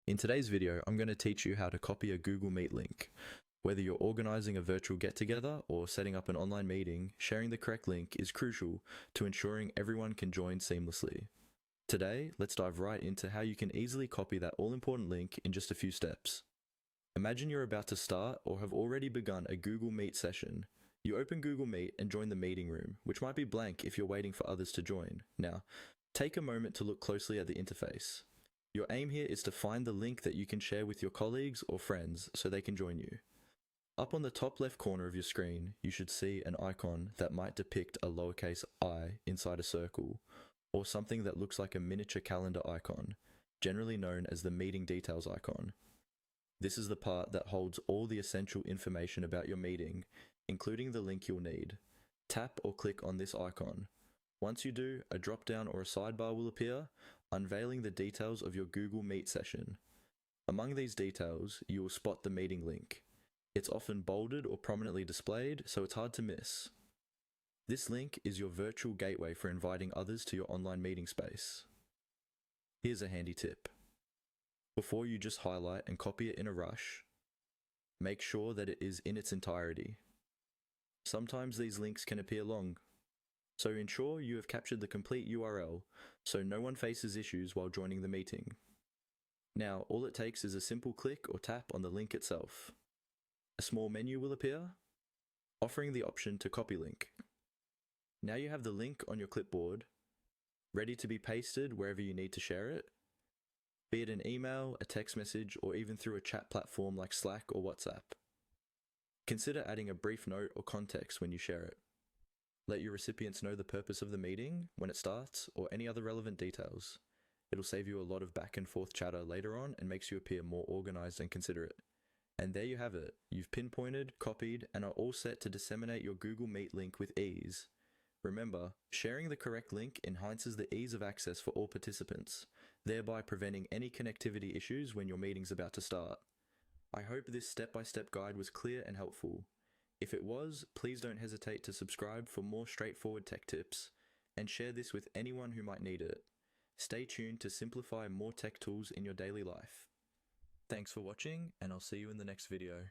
In today's video, I'm going to teach you how to copy a Google Meet link. Whether you're organizing a virtual get-together or setting up an online meeting, sharing the correct link is crucial to ensuring everyone can join seamlessly. Today, let's dive right into how you can easily copy that all-important link in just a few steps. Imagine you're about to start or have already begun a Google Meet session. You open Google Meet and join the meeting room, which might be blank if you're waiting for others to join. Now, take a moment to look closely at the interface. Your aim here is to find the link that you can share with your colleagues or friends so they can join you. Up on the top left corner of your screen, you should see an icon that might depict a lowercase I inside a circle, or something that looks like a miniature calendar icon, generally known as the meeting details icon. This is the part that holds all the essential information about your meeting, including the link you'll need. Tap or click on this icon. Once you do, a drop-down or a sidebar will appear, unveiling the details of your Google Meet session. Among these details, you will spot the meeting link. It's often bolded or prominently displayed, so it's hard to miss. This link is your virtual gateway for inviting others to your online meeting space. Here's a handy tip. Before you just highlight and copy it in a rush, make sure that it is in its entirety. Sometimes these links can appear long, so ensure you have captured the complete URL so no one faces issues while joining the meeting. Now, all it takes is a simple click or tap on the link itself. A small menu will appear, offering the option to copy link. Now you have the link on your clipboard, ready to be pasted wherever you need to share it, be it an email, a text message, or even through a chat platform like Slack or WhatsApp. Consider adding a brief note or context when you share it. Let your recipients know the purpose of the meeting, when it starts, or any other relevant details. It'll save you a lot of back and forth chatter later on and makes you appear more organized and considerate. And there you have it. You've pinpointed, copied, and are all set to disseminate your Google Meet link with ease. Remember, sharing the correct link enhances the ease of access for all participants, thereby preventing any connectivity issues when your meeting's about to start. I hope this step-by-step guide was clear and helpful. If it was, please don't hesitate to subscribe for more straightforward tech tips, and share this with anyone who might need it. Stay tuned to simplify more tech tools in your daily life. Thanks for watching, and I'll see you in the next video.